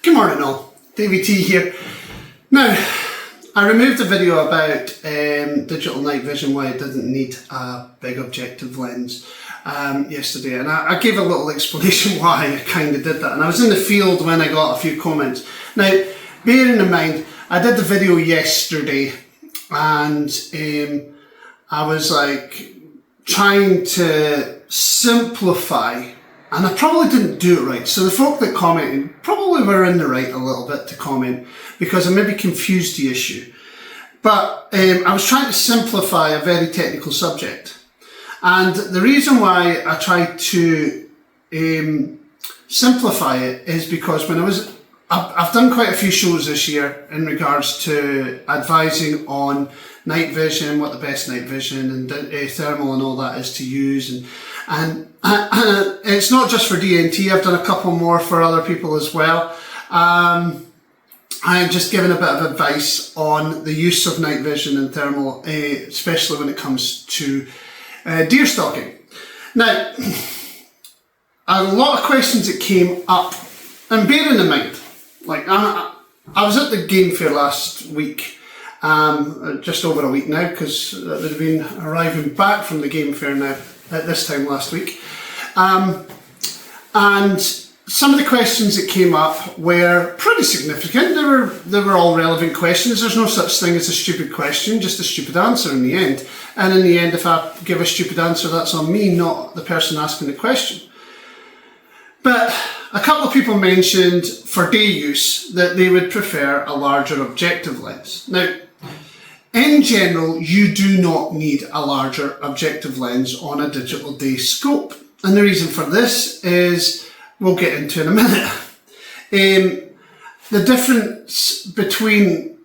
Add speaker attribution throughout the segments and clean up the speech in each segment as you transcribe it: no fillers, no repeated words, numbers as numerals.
Speaker 1: Good morning all, DVT here. Now, I removed a video about digital night vision, why it doesn't need a big objective lens yesterday, and I gave a little explanation why I kind of did that, and I was in the field when I got a few comments. Now, bearing in mind, I did the video yesterday and I was like trying to simplify, and I probably didn't do it right. So the folk that commented probably were in the right a little bit to comment, because I maybe confused the issue. But I was trying to simplify a very technical subject. And the reason why I tried to simplify it is because I've done quite a few shows this year in regards to advising on night vision, what the best night vision and thermal and all that is to use, and it's not just for DNT. I've done a couple more for other people as well. I'm just giving a bit of advice on the use of night vision and thermal, especially when it comes to deer stalking. Now, a lot of questions that came up, and bearing in mind, like I was at the game fair last week, just over a week now, because they'd have been arriving back from the game fair now at this time last week, and some of the questions that came up were pretty significant. They were all relevant questions. There's no such thing as a stupid question, just a stupid answer in the end. And in the end, if I give a stupid answer, that's on me, not the person asking the question. But a couple of people mentioned for day use that they would prefer a larger objective lens. Now, in general, you do not need a larger objective lens on a digital day scope. And the reason for this is, we'll get into in a minute. The difference between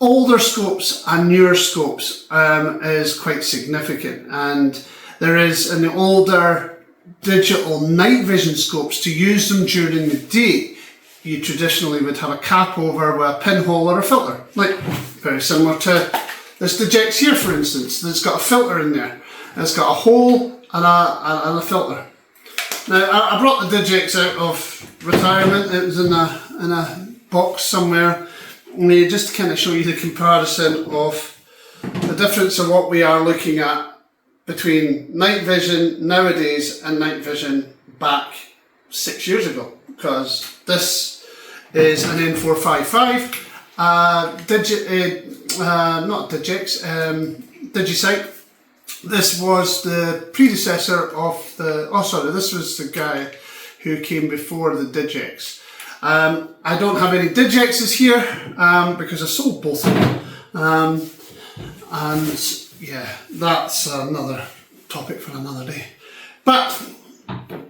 Speaker 1: older scopes and newer scopes is quite significant. And there is an older digital night vision scopes, to use them during the day, you traditionally would have a cap over with a pinhole or a filter, like very similar to this DJX here, for instance. It's got a filter in there. It's got a hole and a filter. Now, I brought the DJX out of retirement. It was in a box somewhere, just to kind of show you the comparison of the difference of what we are looking at between night vision nowadays and night vision back 6 years ago, because this is an N455 not DJX, DigiSight. This was the predecessor of this was the guy who came before the DigiX. I don't have any DigiXs here because I sold both of them, and yeah, that's another topic for another day. But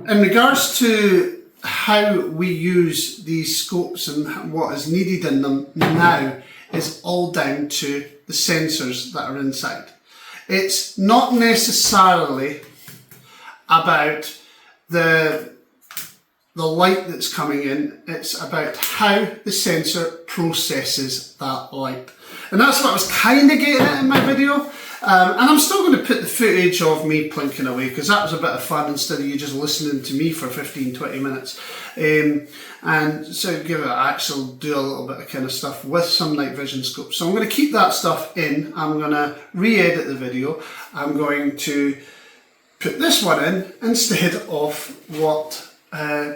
Speaker 1: in regards to how we use these scopes and what is needed in them now is all down to the sensors that are inside. It's not necessarily about the light that's coming in, it's about how the sensor processes that light. And that's what I was kind of getting at in my video. And I'm still going to put the footage of me plinking away, because that was a bit of fun instead of you just listening to me for 15-20 minutes. And so do a little bit of kind of stuff with some night vision scopes. So I'm going to keep that stuff in. I'm going to re-edit the video. I'm going to put this one in instead of what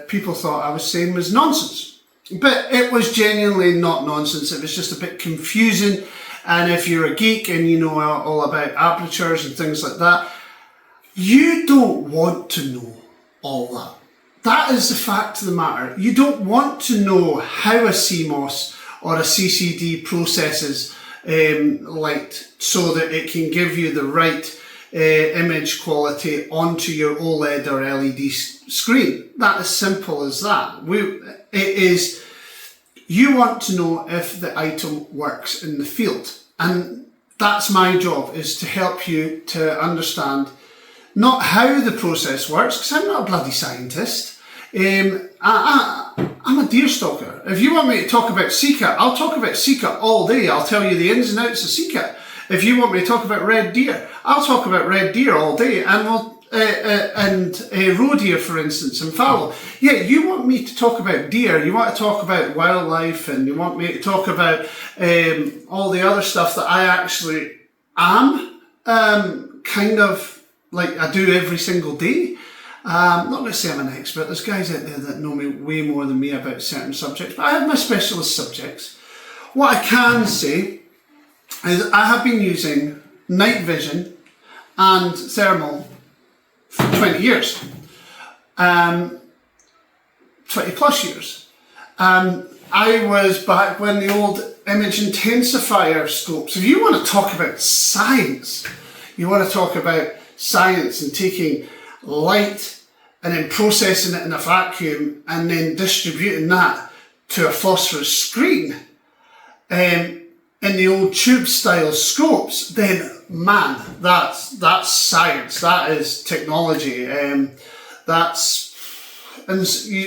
Speaker 1: people thought I was saying was nonsense. But it was genuinely not nonsense. It was just a bit confusing. And if you're a geek and you know all about apertures and things like that, you don't want to know all that. That is the fact of the matter. You don't want to know how a CMOS or a CCD processes light so that it can give you the right image quality onto your OLED or LED screen. That is simple as that. You want to know if the item works in the field, and that's my job, is to help you to understand not how the process works, because I'm not a bloody scientist. I'm a deer stalker. If you want me to talk about Sika, I'll talk about Sika all day. I'll tell you the ins and outs of Sika. If you want me to talk about red deer, I'll talk about red deer all day, and roe deer, for instance, and fallow. Yeah, you want me to talk about deer, you want to talk about wildlife, and you want me to talk about all the other stuff that I actually am kind of like I do every single day. Not going to say I'm an expert. There's guys out there that know me way more than me about certain subjects, but I have my specialist subjects. What I can say is I have been using night vision and thermal for 20 years, 20 plus years. I was back when the old image intensifier scopes. If you want to talk about science, you want to talk about science and taking light and then processing it in a vacuum and then distributing that to a phosphorus screen in the old tube style scopes, then man, that's science, that is technology.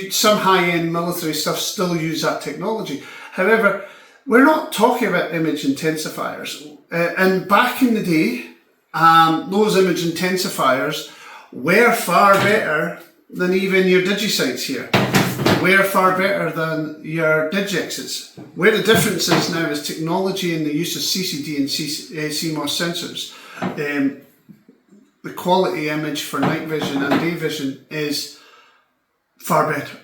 Speaker 1: Some high-end military stuff still use that technology. However, we're not talking about image intensifiers. And back in the day, those image intensifiers were far better than even your digisites here. Were far better than your digexes. Where the difference is now is technology and the use of CCD and CMOS sensors. The quality image for night vision and day vision is far better.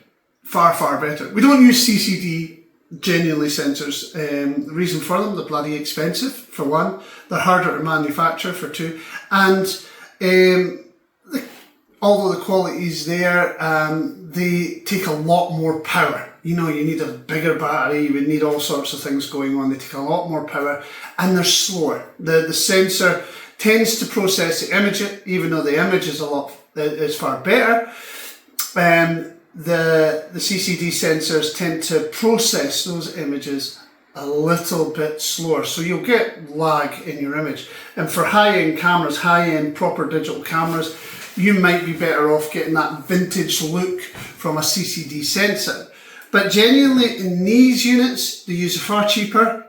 Speaker 1: Far better. We don't use CCD genuinely sensors. The reason for them, they're bloody expensive, for one. They're harder to manufacture, for two. And although the quality is there, they take a lot more power. You know, you need a bigger battery, you would need all sorts of things going on. They take a lot more power and they're slower. The sensor tends to process the image, even though the image is far better. The CCD sensors tend to process those images a little bit slower, so you'll get lag in your image. And for high-end cameras, high-end proper digital cameras, you might be better off getting that vintage look from a CCD sensor. But genuinely in these units, they use a far cheaper,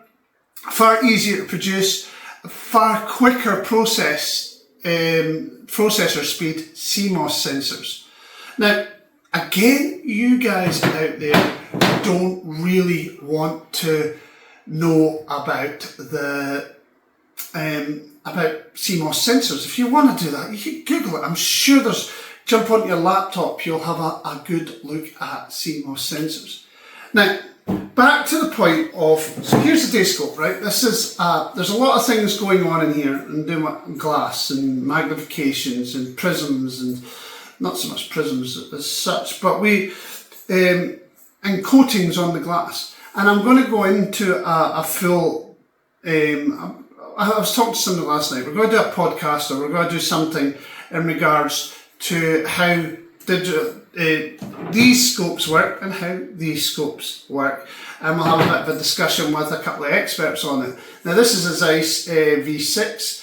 Speaker 1: far easier to produce, far quicker processor speed CMOS sensors. Now, again, you guys out there don't really want to know about about CMOS sensors. If you want to do that, you can Google it. I'm sure jump onto your laptop, you'll have a good look at CMOS sensors. Now, back to the point of, so here's the day scope, right? This is, there's a lot of things going on in here, and doing glass and magnifications and prisms, and not so much prisms as such, but and coatings on the glass. And I'm going to go into a full, I was talking to somebody last night, we're going to do a podcast, or we're going to do something in regards to how these scopes work and how these scopes work. And we'll have a bit of a discussion with a couple of experts on it. Now this is a Zeiss V6.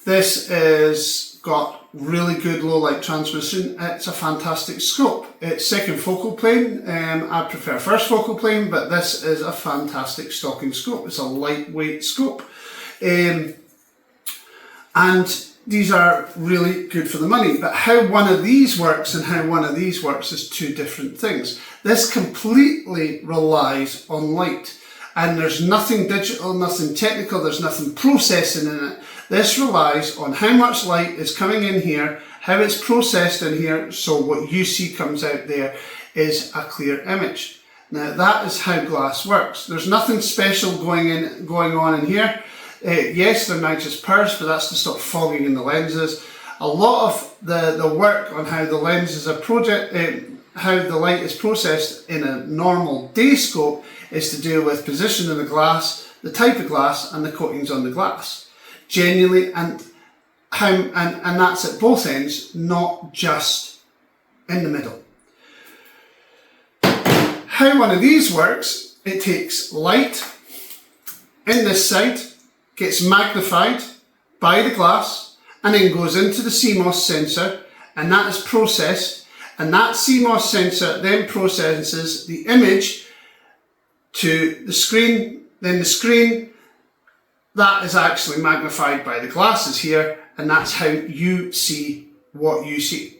Speaker 1: This is got really good low light transmission. It's a fantastic scope. It's second focal plane. I prefer first focal plane, but this is a fantastic stocking scope. It's a lightweight scope. And these are really good for the money. But how one of these works and how one of these works is two different things. This completely relies on light. And there's nothing digital, nothing technical, there's nothing processing in it. This relies on how much light is coming in here, how it's processed in here, so what you see comes out there is a clear image. Now that is how glass works. There's nothing special going on in here. Yes, they're nitrous purs, but that's to stop fogging in the lenses. A lot of the work on how the lenses are how the light is processed in a normal day scope is to do with position of the glass, the type of glass, and the coatings on the glass. Genuinely, and that's at both ends, not just in the middle. How one of these works, it takes light in this side, gets magnified by the glass, and then goes into the CMOS sensor, and that is processed, and that CMOS sensor then processes the image to the screen, then the screen that is actually magnified by the glasses here, and that's how you see what you see.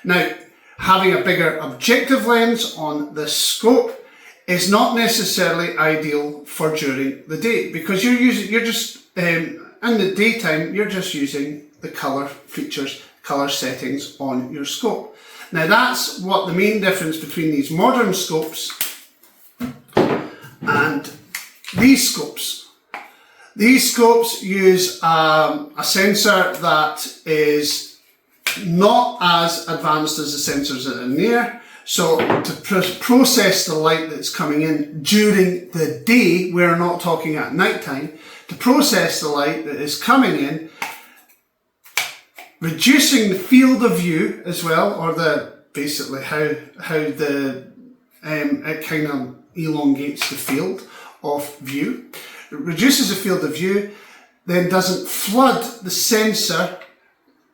Speaker 1: Now, having a bigger objective lens on this scope is not necessarily ideal for during the day, because in the daytime, you're just using the colour features, colour settings on your scope. Now that's what the main difference between these modern scopes and these scopes. These scopes use a sensor that is not as advanced as the sensors that are in there. So to process the light that's coming in during the day, we're not talking at night time, to process the light that is coming in, reducing the field of view as well, or basically how it kind of elongates the field of view. It reduces the field of view, then doesn't flood the sensor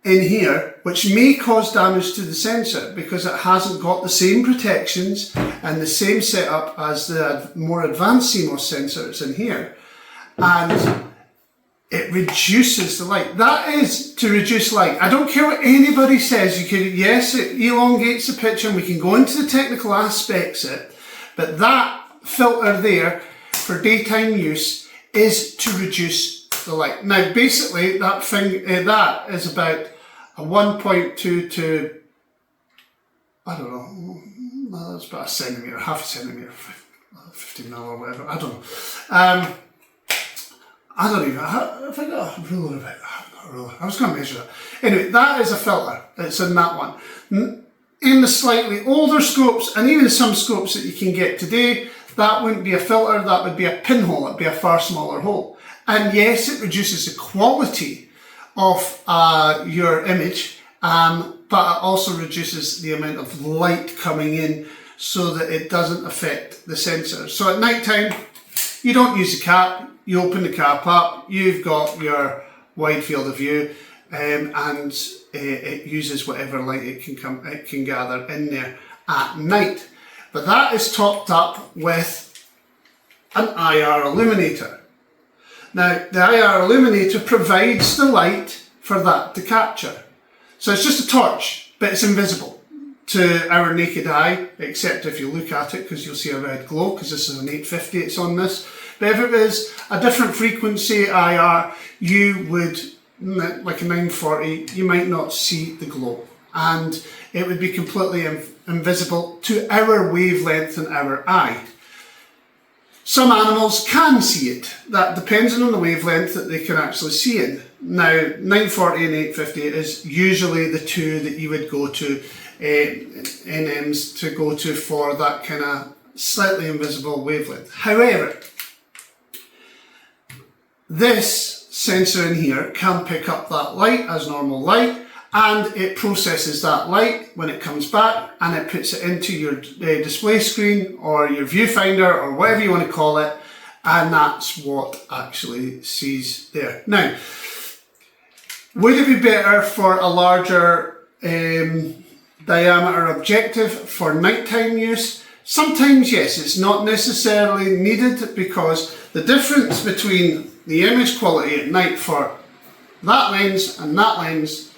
Speaker 1: in here, which may cause damage to the sensor because it hasn't got the same protections and the same setup as the more advanced CMOS sensors in here. And it reduces the light. That is to reduce light. I don't care what anybody says. Yes, it elongates the picture and we can go into the technical aspects of it, but that filter there for daytime use is to reduce the light. Now, basically, that is about a 1.2 to, I don't know, that's about a centimetre, half a centimetre, 50 mil or whatever, I don't know. I don't even, have I got a ruler of it? I haven't got a ruler. I was going to measure that. Anyway, that is a filter. It's in that one. In the slightly older scopes, and even some scopes that you can get today, that wouldn't be a filter, that would be a pinhole. It'd be a far smaller hole. And yes, it reduces the quality of your image, but it also reduces the amount of light coming in so that it doesn't affect the sensor. So at night time, you don't use the cap. You open the cap up, you've got your wide field of view, and it uses whatever light it can gather in there at night. But that is topped up with an IR illuminator. Now, the IR illuminator provides the light for that to capture. So it's just a torch, but it's invisible to our naked eye, except if you look at it, because you'll see a red glow, because this is an 850, it's on this. But if it was a different frequency IR, you would, like a 940, you might not see the glow. And it would be completely invisible to our wavelength and our eye. Some animals can see it. That depends on the wavelength that they can actually see in. Now, 940 and 850 is usually the two that you would go to, NMs to go to for that kind of slightly invisible wavelength. However, this sensor in here can pick up that light as normal light, and it processes that light when it comes back and it puts it into your display screen or your viewfinder or whatever you want to call it, and that's what actually sees there. Now, would it be better for a larger diameter objective for nighttime use? Sometimes yes, it's not necessarily needed, because the difference between the image quality at night for that lens and that lens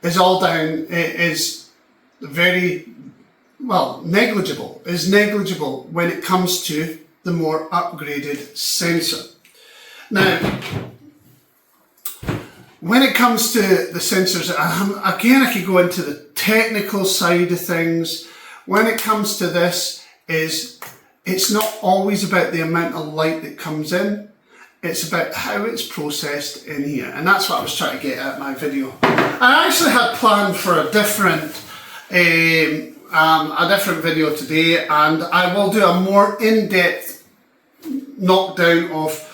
Speaker 1: is all down, is very, well, negligible. Is negligible when it comes to the more upgraded sensor. Now, when it comes to the sensors, again, I could go into the technical side of things. When it comes to this, it's not always about the amount of light that comes in. It's about how it's processed in here, and that's what I was trying to get at in my video. I actually had planned for a different video today, and I will do a more in-depth knockdown of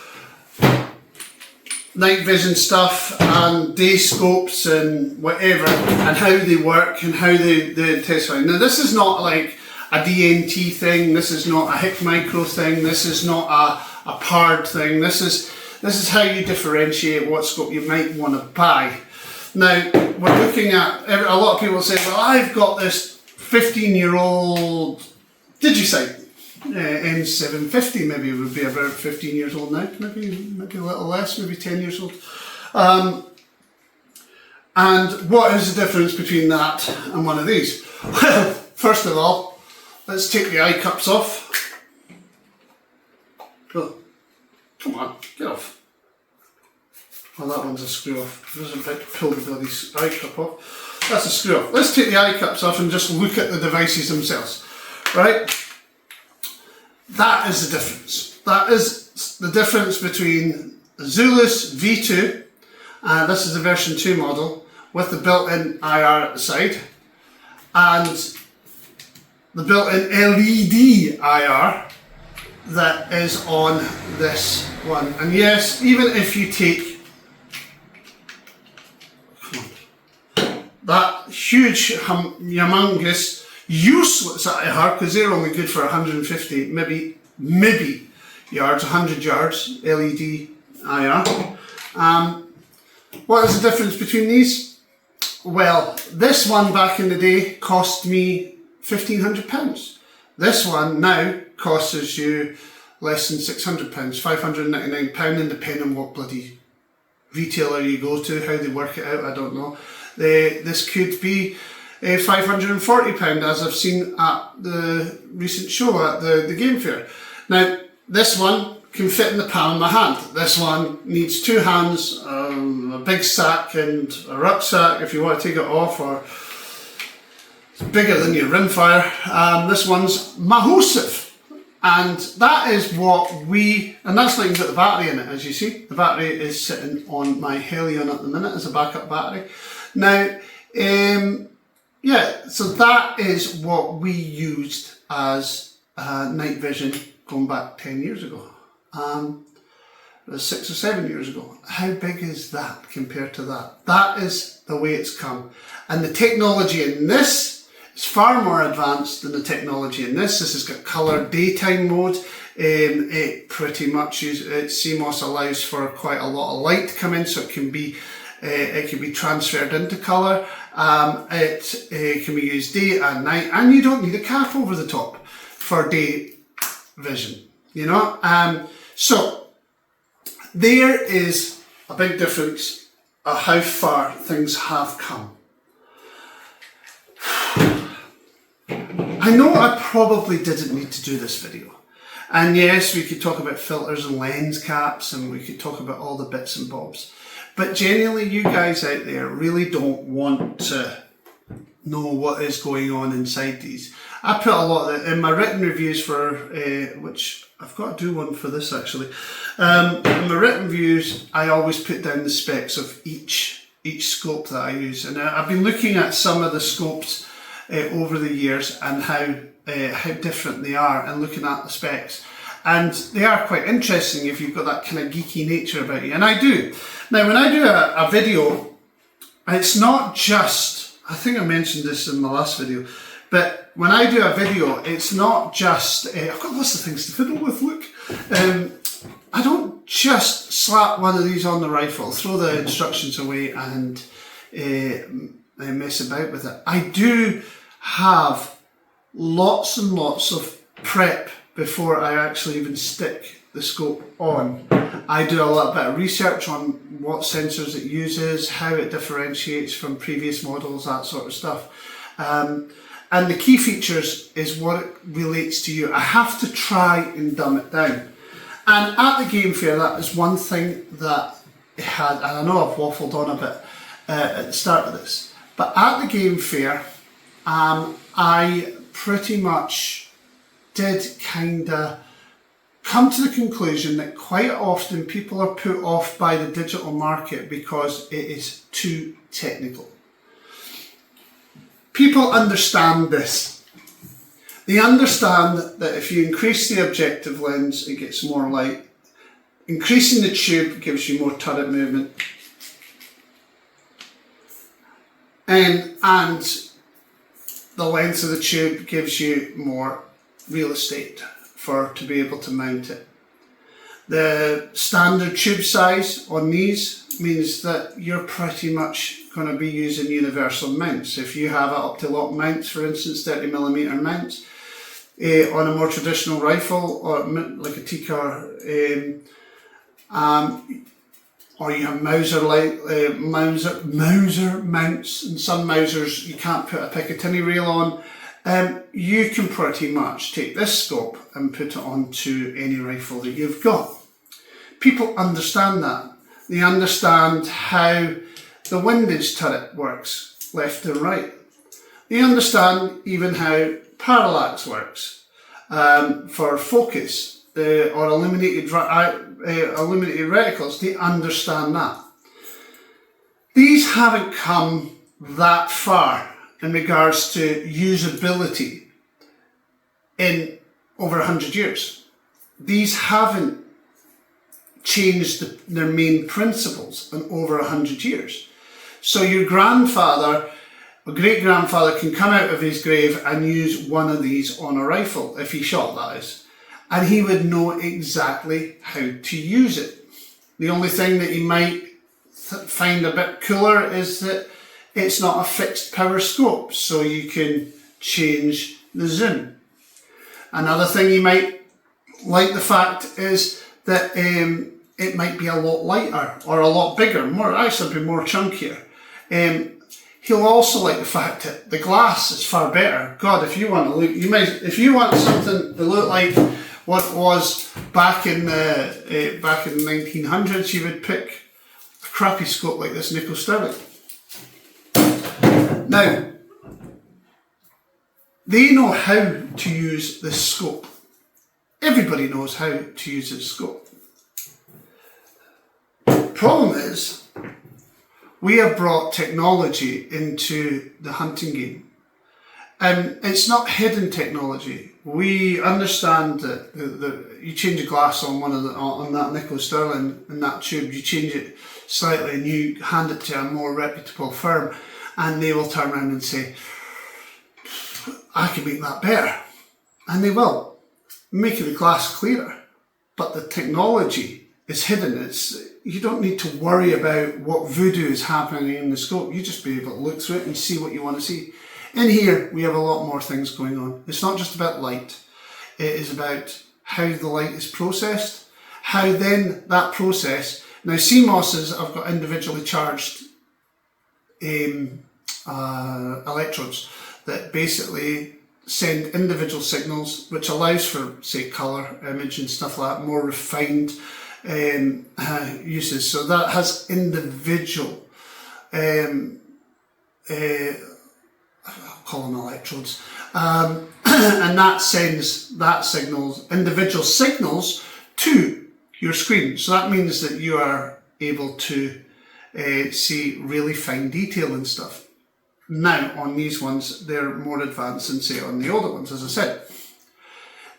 Speaker 1: night vision stuff and day scopes and whatever, and how they work and how they testify. Now, this is not like a DNT thing. This is not a HIC micro thing. This is not a PARD thing. This is how you differentiate what scope you might want to buy. Now, we're looking at, a lot of people say, well, I've got this 15-year-old DigiSight M750, maybe it would be about 15 years old now, maybe a little less, maybe 10 years old. And what is the difference between that and one of these? Well, first of all, let's take the eye cups off. Oh, come on, get off. Well, that one's a screw off. I was about to pull the bloody eye cup off. That's a screw off. Let's take the eye cups off and just look at the devices themselves. Right? That is the difference. That is the difference between the Zulus V2, and this is the version 2 model with the built-in IR at the side, and the built-in LED IR that is on this one. And yes, even if you take that huge, humongous, useless IR, because they're only good for 150, maybe yards, 100 yards, LED IR. What is the difference between these? Well, this one back in the day cost me £1,500. This one now costs you less than £600, £599, and depending on what bloody retailer you go to, how they work it out, I don't know. This could be £540, as I've seen at the recent show at the game fair. Now, this one can fit in the palm of my hand. This one needs two hands, a big sack and a rucksack if you want to take it off, or it's bigger than your rimfire. This one's massive. And that is what and that's not even got the battery in it, as you see. The battery is sitting on my Helion at the minute as a backup battery. Now, yeah, so that is what we used as night vision going back 10 years ago. It was 6 or 7 years ago. How big is that compared to that? That is the way it's come. And the technology in this is far more advanced than the technology in this. This has got colour daytime mode. It pretty much CMOS allows for quite a lot of light to come in, so it can be transferred into colour. It can be used day and night, and you don't need a cap over the top for day vision, you know. So there is a big difference of how far things have come. I know I probably didn't need to do this video. And yes, we could talk about filters and lens caps, and we could talk about all the bits and bobs. But genuinely, you guys out there really don't want to know what is going on inside these. I put a lot of in my written reviews for, which I've got to do one for this actually. In my written reviews, I always put down the specs of each scope that I use. And I've been looking at some of the scopes over the years and how different they are, and looking at the specs. And they are quite interesting if you've got that kind of geeky nature about you. And I do. Now, when I do a video, it's not just, I think I mentioned this in my last video, but when I do a video, it's not just, I've got lots of things to fiddle with, look. I don't just slap one of these on the rifle, throw the instructions away and mess about with it. I do have lots and lots of prep before I actually even stick the scope on. I do a little bit of research on what sensors it uses, how it differentiates from previous models, that sort of stuff. And the key features is what it relates to you. I have to try and dumb it down. And at the game fair, that is one thing that it had, and I know I've waffled on a bit at the start of this, but at the game fair, I pretty much did kind of come to the conclusion that quite often people are put off by the digital market because it is too technical. People understand this. They understand that if you increase the objective lens, it gets more light. Increasing the tube gives you more turret movement. And the length of the tube gives you more real estate to be able to mount it. The standard tube size on these means that you're pretty much going to be using universal mounts. If you have up to lock mounts, for instance, 30mm mounts, on a more traditional rifle, or like a Tikka, or you have Mauser mounts, and some Mausers you can't put a Picatinny rail on, you can pretty much take this scope and put it onto any rifle that you've got. People understand that. They understand how the windage turret works, left and right. They understand even how parallax works for focus or illuminated reticles. They understand that. These haven't come that far in regards to usability in over 100 years. These haven't changed their main principles in over 100 years. So your grandfather, or great-grandfather, can come out of his grave and use one of these on a rifle, if he shot, that is. And he would know exactly how to use it. The only thing that he might find a bit cooler is that it's not a fixed power scope, so you can change the zoom. Another thing you might like the fact is that it might be a lot lighter or a lot bigger, actually be more chunkier. He'll also like the fact that the glass is far better. God, if you want to look, if you want something to look like what it was back in the 1900s, you would pick a crappy scope like this nickel sterling. Now, they know how to use this scope. Everybody knows how to use this scope. Problem is, we have brought technology into the hunting game. And it's not hidden technology. We understand that you change a glass on on that nickel sterling in that tube, you change it slightly and you hand it to a more reputable firm, and they will turn around and say, I can make that better. And they will, making the glass clearer. But the technology is hidden. You don't need to worry about what voodoo is happening in the scope. You just be able to look through it and see what you want to see. In here, we have a lot more things going on. It's not just about light. It is about how the light is processed, how then that process... Now, CMOSs have got individually charged electrodes that basically send individual signals, which allows for, say, colour, image and stuff like that, more refined uses. So that has individual, I'll call them electrodes, and that sends individual signals to your screen. So that means that you are able to see really fine detail and stuff. Now on these ones, they're more advanced than say on the older ones, as I said.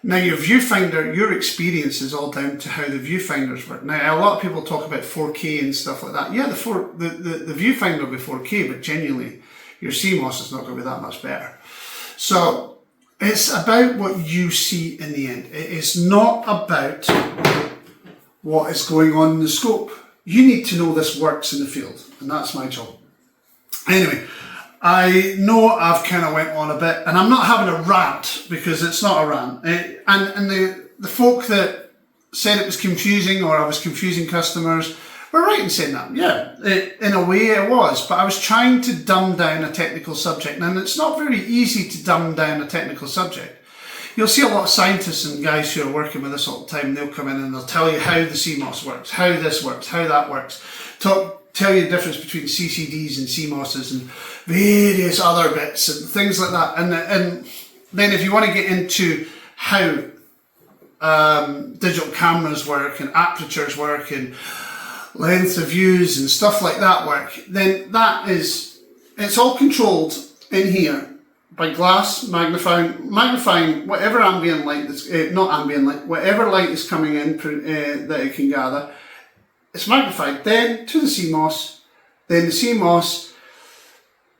Speaker 1: Now your viewfinder, your experience is all down to how the viewfinders work. Now a lot of people talk about 4K and stuff like that. Yeah, the viewfinder will be 4K, but genuinely your CMOS is not going to be that much better. So it's about what you see in the end. It is not about what is going on in the scope. You need to know this works in the field, and that's my job. Anyway, I know I've kind of went on a bit, and I'm not having a rant because it's not a rant. And the folk that said it was confusing or I was confusing customers were right in saying that. Yeah, in a way it was, but I was trying to dumb down a technical subject, and it's not very easy to dumb down a technical subject. You'll see a lot of scientists and guys who are working with this all the time, they'll come in and they'll tell you how the CMOS works, how this works, how that works. Tell you the difference between CCDs and CMOSs and various other bits and things like that. And then if you want to get into how digital cameras work and apertures work and length of views and stuff like that work, then it's all controlled in here by glass magnifying whatever ambient light whatever light is coming in that it can gather. It's magnified then to the CMOS, then the CMOS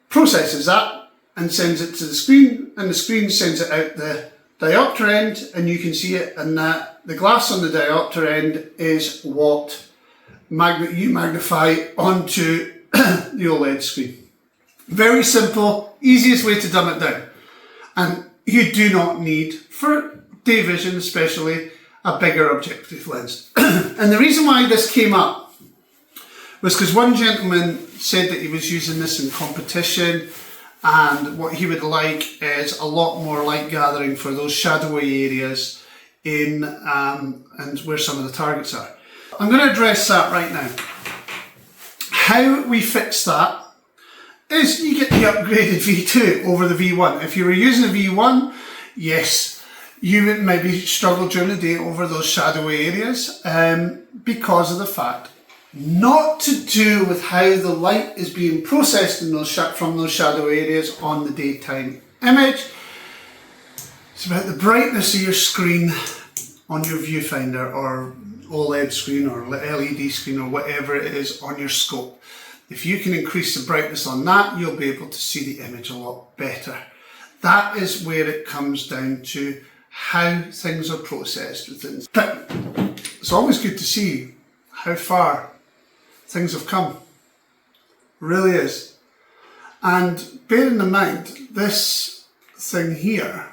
Speaker 1: processes that and sends it to the screen, and the screen sends it out the diopter end, and you can see it, and that the glass on the diopter end is what you magnify onto the OLED screen. Very simple, easiest way to dumb it down. And you do not need, for day vision especially, a bigger objective lens. And the reason why this came up was because one gentleman said that he was using this in competition, and what he would like is a lot more light gathering for those shadowy areas in and where some of the targets are. I'm going to address that right now. How we fix that is you get the upgraded V2 over the V1. If you were using a V1, yes, you would maybe struggle during the day over those shadowy areas because of the fact, not to do with how the light is being processed in those from those shadowy areas on the daytime image. It's about the brightness of your screen on your viewfinder or OLED screen or LED screen or whatever it is on your scope. If you can increase the brightness on that, you'll be able to see the image a lot better. That is where it comes down to how things are processed within. But it's always good to see how far things have come. It really is. And bearing in mind, this thing here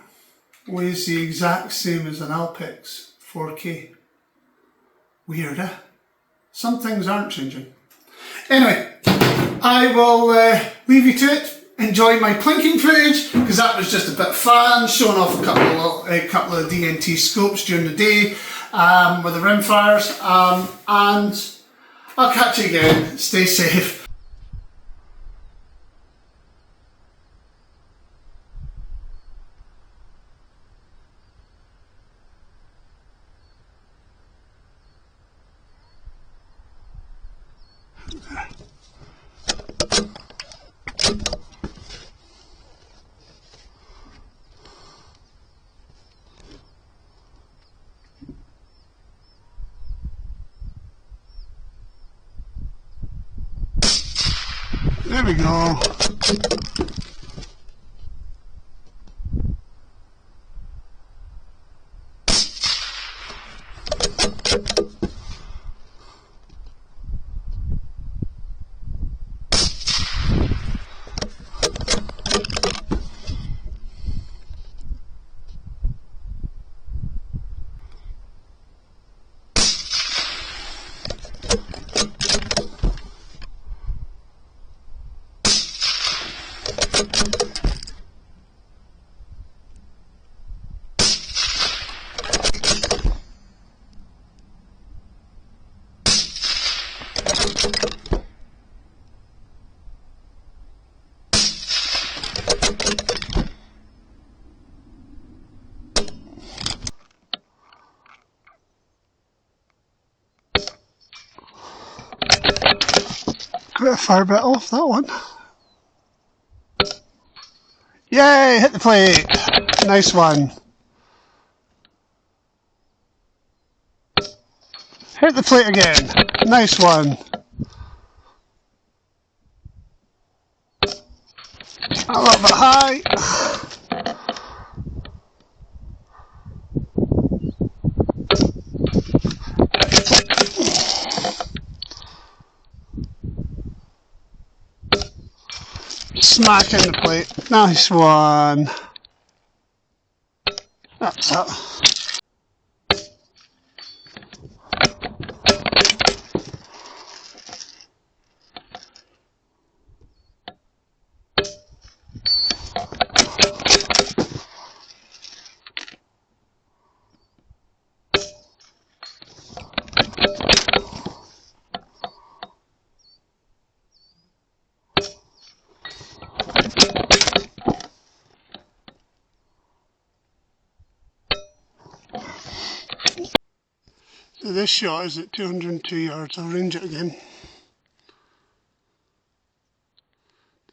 Speaker 1: weighs the exact same as an Alpix 4K. Weird, eh? Some things aren't changing. Anyway, I will leave you to it. Enjoy my plinking footage, because that was just a bit of fun, showing off a couple of DNT scopes during the day with the rimfires, and I'll catch you again. Stay safe. There we go. Got a fair bit off that one. Yay, hit the plate. Nice one. Hit the plate again. Nice one. A little bit high. Smack in the plate. Nice one. That's up. So this shot is at 202 yards. I'll range it again.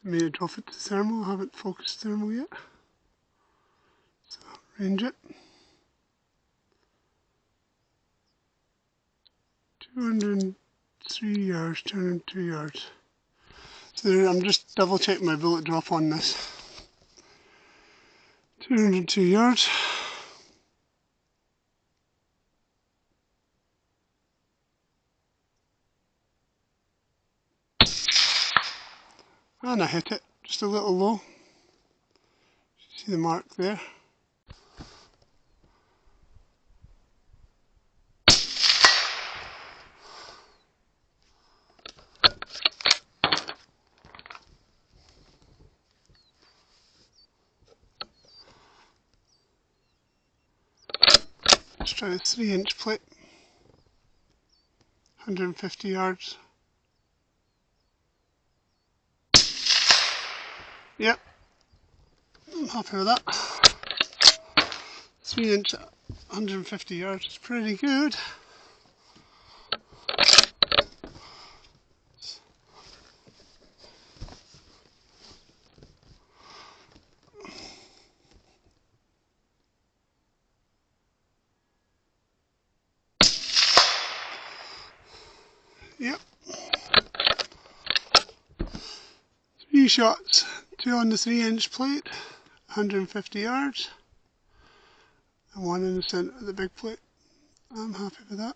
Speaker 1: May have dropped it to thermal. I haven't focused thermal yet. So range it. 203 yards, 202 yards. So there, I'm just double checking my bullet drop on this. 202 yards. And I hit it, just a little low. See the mark there? Let's try the 3-inch plate. 150 yards. Yep, I'm happy with that. 3-inch, 150 yards is pretty good. Yep. 3 shots, 2 on the 3-inch plate, 150 yards, and 1 in the centre of the big plate. I'm happy with that.